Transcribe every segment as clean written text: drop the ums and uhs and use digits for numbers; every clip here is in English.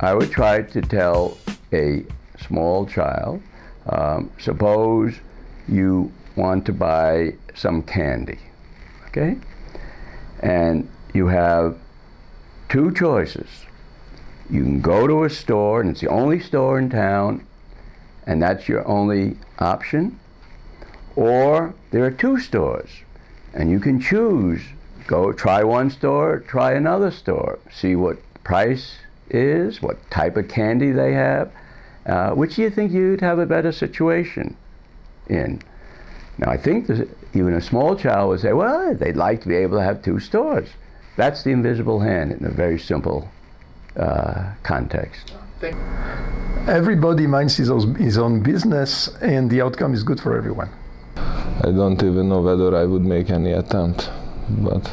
I would try to tell a small child, suppose you want to buy some candy, okay? And you have two choices. You can go to a store, and it's the only store in town, and that's your only option. Or there are two stores, and you can choose. Go try one store, try another store, see what price is, what type of candy they have. Which do you think you'd have a better situation in? Now, I think even a small child would say, well, they'd like to be able to have two stores. That's the invisible hand in a very simple context. Everybody minds his own business, and the outcome is good for everyone. I don't even know whether I would make any attempt, but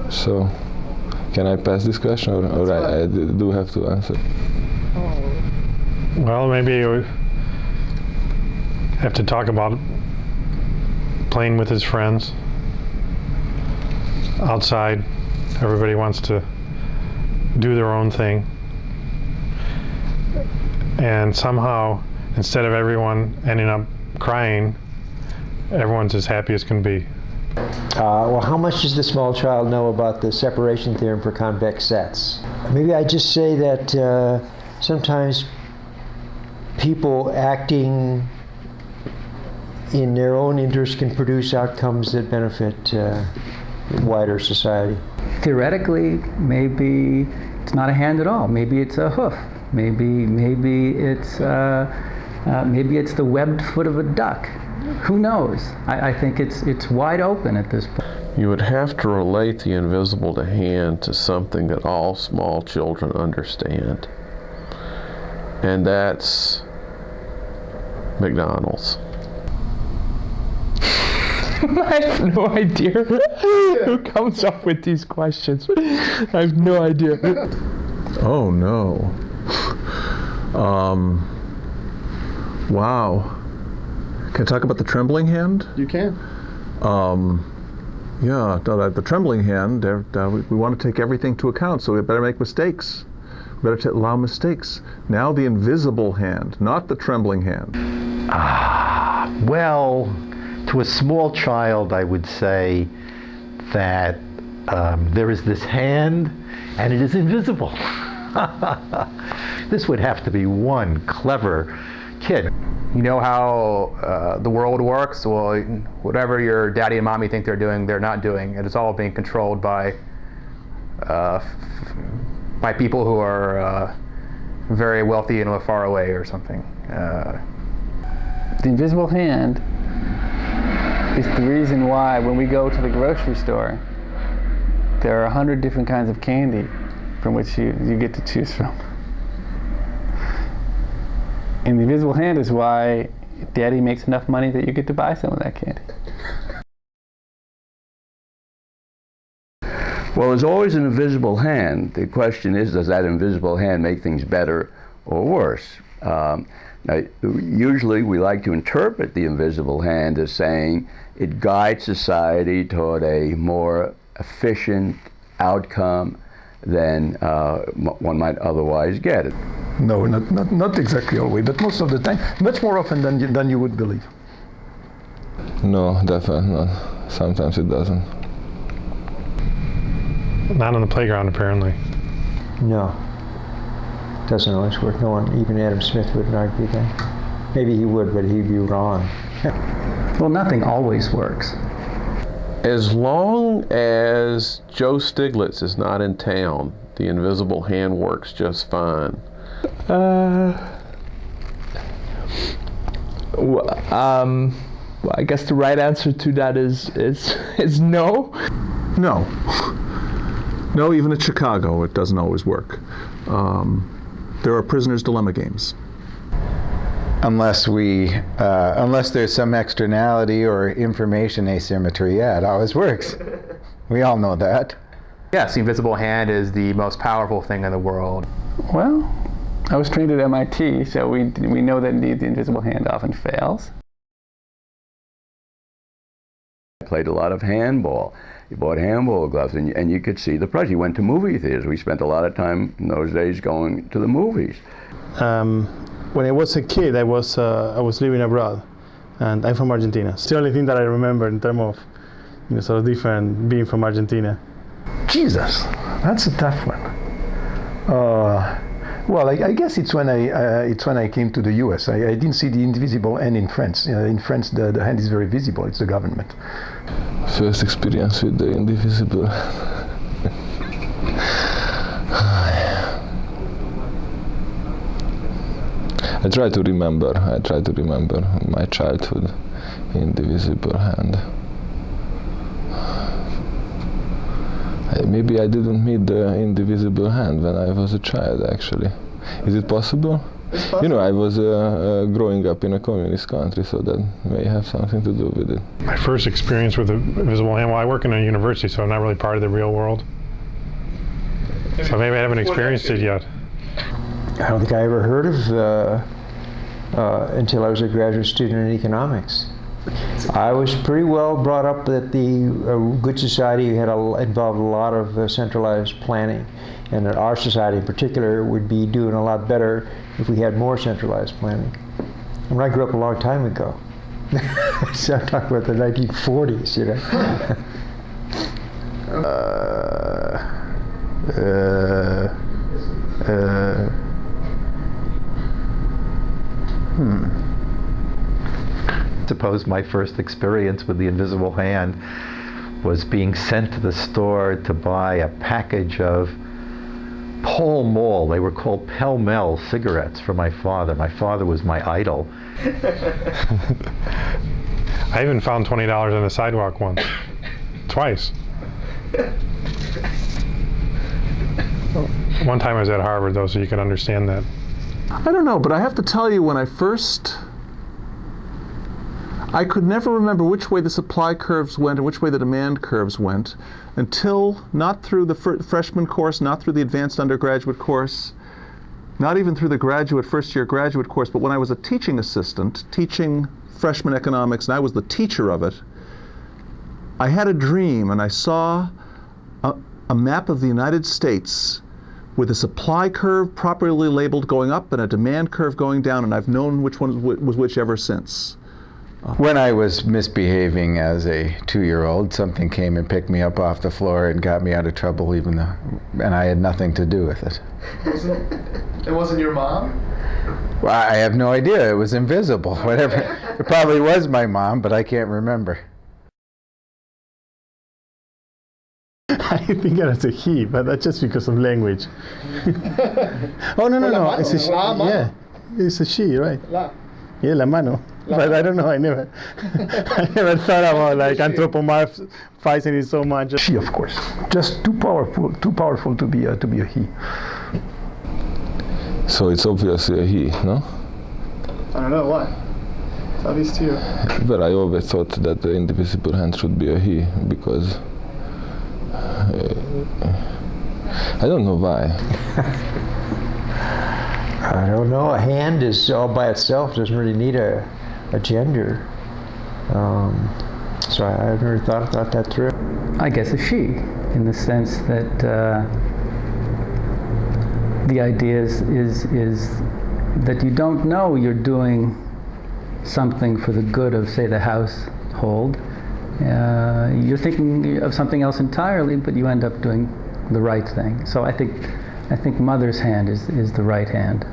so can I pass this question, or I do have to answer? Well, maybe we have to talk about playing with his friends outside. Everybody wants to do their own thing, and somehow, instead of everyone ending up crying, everyone's as happy as can be. Well, how much does the small child know about the separation theorem for convex sets? Maybe I just say that sometimes people acting in their own interest can produce outcomes that benefit wider society. Theoretically, maybe it's not a hand at all. Maybe it's a hoof. Maybe it's the webbed foot of a duck. Who knows? I think it's wide open at this point. You would have to relate the invisible to hand to something that all small children understand. And that's McDonald's. I have no idea who comes up with these questions. I have no idea. Oh no. Wow. Can I talk about the trembling hand? You can. Yeah, the trembling hand, we want to take everything into account, so we better make mistakes. We better allow mistakes. Now the invisible hand, not the trembling hand. Well, to a small child, I would say that there is this hand, and it is invisible. This would have to be one clever kid. You know how the world works? Well, whatever your daddy and mommy think they're doing, they're not doing. It is all being controlled by people who are very wealthy and live far away or something. The invisible hand is the reason why when we go to the grocery store, there are 100 different kinds of candy from which you get to choose from. And the invisible hand is why Daddy makes enough money that you get to buy some of that candy. Well, there's always an invisible hand. The question is, does that invisible hand make things better or worse? Now, usually we like to interpret the invisible hand as saying it guides society toward a more efficient outcome than one might otherwise get it. No, not exactly always, but most of the time, much more often than you would believe. No, definitely not. Sometimes it doesn't. Not on the playground, apparently. No. Doesn't always work. No one, even Adam Smith wouldn't argue that. Maybe he would, but he'd be wrong. Well, nothing always works. As long as Joe Stiglitz is not in town, the invisible hand works just fine. Well, I guess the right answer to that is no. No. No, even at Chicago, it doesn't always work. There are prisoner's dilemma games. Unless there's some externality or information asymmetry, yeah, it always works. We all know that. Yes, the invisible hand is the most powerful thing in the world. Well, I was trained at MIT, so we know that indeed the invisible hand often fails. played a lot of handball. He bought handball gloves, and you could see the price. He went to movie theaters. We spent a lot of time in those days going to the movies. When I was a kid, I was living abroad, and I'm from Argentina. It's the only thing that I remember in terms of, sort of different being from Argentina. Jesus, that's a tough one. Well, I guess it's when I came to the U.S. I didn't see the invisible hand in France. In France, the hand is very visible. It's the government. First experience with the indivisible. I try to remember my childhood, indivisible hand. Maybe I didn't meet the indivisible hand when I was a child, actually. Is it possible? It's possible. I was growing up in a communist country, so that may have something to do with it. My first experience with the invisible hand, well, I work in a university, so I'm not really part of the real world. So maybe I haven't experienced it yet. I don't think I ever heard of until I was a graduate student in economics. I was pretty well brought up that the Good Society involved a lot of centralized planning, and that our society in particular would be doing a lot better if we had more centralized planning. And I grew up a long time ago. So I'm talking about the 1940s, Suppose my first experience with the invisible hand was being sent to the store to buy a package of Pall Mall. They were called Pell Mell cigarettes for my father. My father was my idol. I even found $20 on the sidewalk once. Twice. One time I was at Harvard, though, so you can understand that. I don't know, but I have to tell you, when I could never remember which way the supply curves went and which way the demand curves went until, not through the freshman course, not through the advanced undergraduate course, not even through the first-year graduate course, but when I was a teaching assistant, teaching freshman economics, and I was the teacher of it, I had a dream, and I saw a map of the United States with a supply curve properly labeled going up and a demand curve going down, and I've known which one was which ever since. When I was misbehaving as a 2-year-old, something came and picked me up off the floor and got me out of trouble, and I had nothing to do with it. It wasn't your mom? Well, I have no idea. It was invisible. Whatever. It probably was my mom, but I can't remember. I think it was a he, but that's just because of language. Oh, no. It's a she. Yeah, it's a she, right? Yeah, la mano. But I don't know. I never thought about anthropomorphizing it so much. She, of course, just too powerful to be a he. So it's obviously a he, no? I don't know why. It's obvious to you. But I always thought that the indivisible hand should be a he, because I don't know why. I don't know. A hand is all by itself, doesn't really need a gender. So I've never thought that through. I guess a she, in the sense that the idea is that you don't know you're doing something for the good of, say, the household. You're thinking of something else entirely, but you end up doing the right thing. So I think mother's hand is the right hand.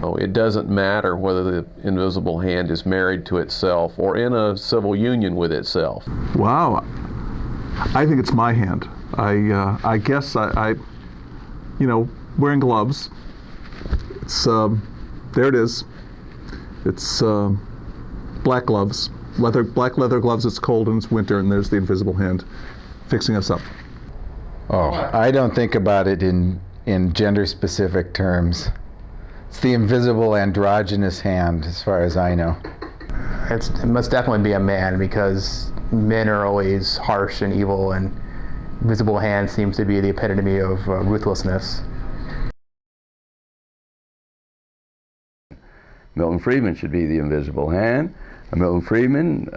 Oh, it doesn't matter whether the invisible hand is married to itself or in a civil union with itself. Wow. I think it's my hand. I guess I wearing gloves. It's there it is. It's black gloves. Black leather gloves. It's cold and it's winter, and there's the invisible hand fixing us up. Oh, I don't think about it in gender-specific terms. It's the invisible androgynous hand, as far as I know. It must definitely be a man, because men are always harsh and evil, and invisible hand seems to be the epitome of ruthlessness. Milton Friedman should be the invisible hand. Milton Friedman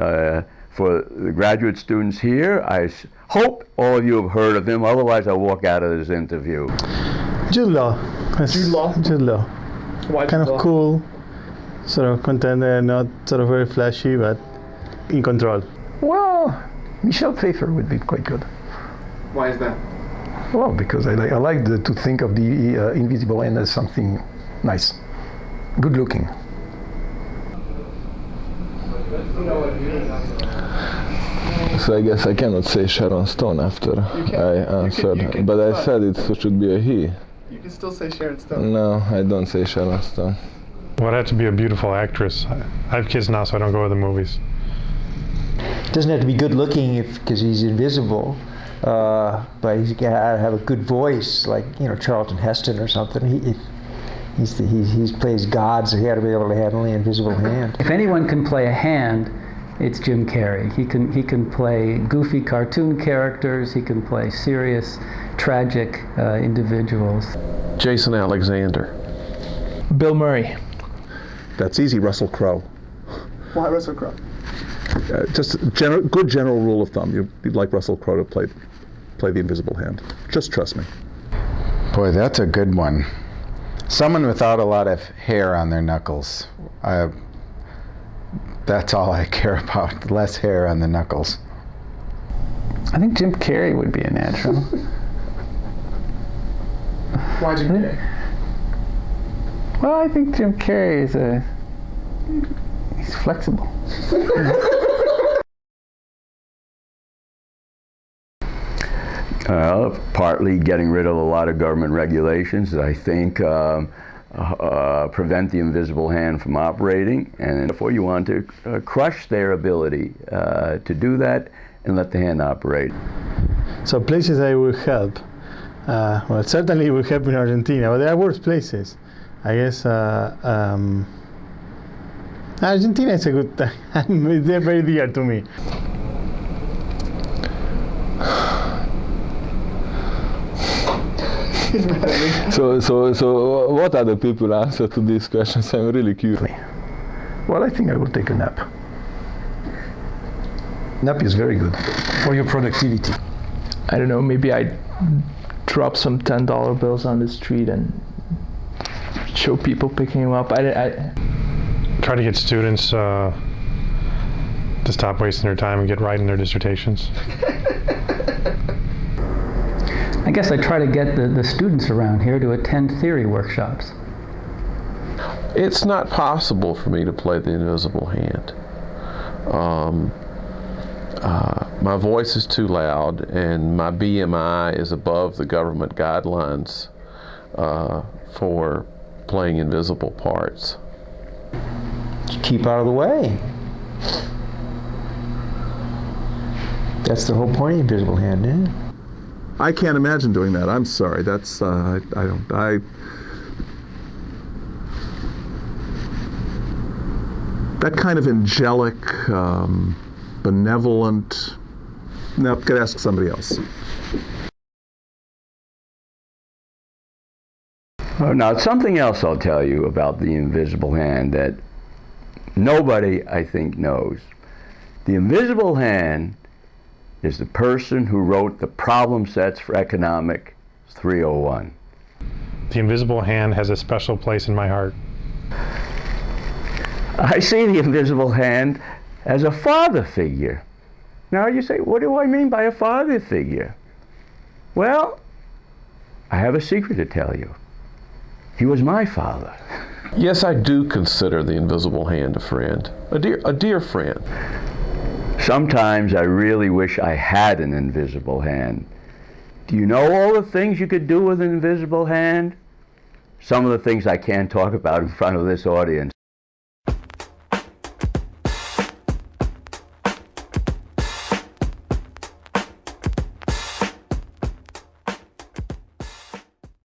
for the graduate students here, I hope all of you have heard of him, otherwise I'll walk out of this interview. Jude Law. Jude Law? Jude Law. Why kind Jude of Law? cool, sort of contender, not sort of very flashy, but in control. Well, Michelle Pfeiffer would be quite good. Why is that? Well, because I like to think of the invisible hand as something nice, good looking. So I guess I cannot say Sharon Stone after I answered, but I said it should be a he. You can still say Sharon Stone. No, I don't say Sharon Stone. Well, it'd have to be a beautiful actress. I have kids now, so I don't go to the movies. Doesn't have to be good looking because he's invisible, but he's got to have a good voice, like Charlton Heston or something. He plays God, so he got to be able to have only an invisible hand. If anyone can play a hand, it's Jim Carrey. He can play goofy cartoon characters. He can play serious, tragic individuals. Jason Alexander. Bill Murray. That's easy, Russell Crowe. Why Russell Crowe? Just a good general rule of thumb. You'd like Russell Crowe to play the invisible hand. Just trust me. Boy, that's a good one. Someone without a lot of hair on their knuckles. That's all I care about. Less hair on the knuckles. I think Jim Carrey would be a natural. Why Jim Carrey? Well, I think Jim Carrey he's flexible. Partly getting rid of a lot of government regulations that I think prevent the invisible hand from operating, and therefore you want to crush their ability to do that and let the hand operate. So places I would help, well, certainly it would help in Argentina, but there are worse places. I guess Argentina is a good time. They're very dear to me. So what are the people answer to these questions? I'm really curious. Well, I think I will take a nap. Nap is very good for your productivity. I don't know, maybe I drop some $10 bills on the street and show people picking them up. I Try to get students to stop wasting their time and get right in their dissertations. I guess I try to get the students around here to attend theory workshops. It's not possible for me to play the invisible hand. My voice is too loud, and my BMI is above the government guidelines for playing invisible parts. Keep out of the way. That's the whole point of invisible hand, isn't it? I can't imagine doing that. I'm sorry. That's I that kind of angelic, benevolent. No, could ask somebody else. Oh, now, something else I'll tell you about the invisible hand that nobody, I think, knows. The invisible hand is the person who wrote the problem sets for Economic 301. The invisible hand has a special place in my heart. I see the invisible hand as a father figure. Now you say, what do I mean by a father figure? Well, I have a secret to tell you. He was my father. Yes, I do consider the invisible hand a friend, a dear friend. Sometimes I really wish I had an invisible hand. Do you know all the things you could do with an invisible hand? Some of the things I can't talk about in front of this audience.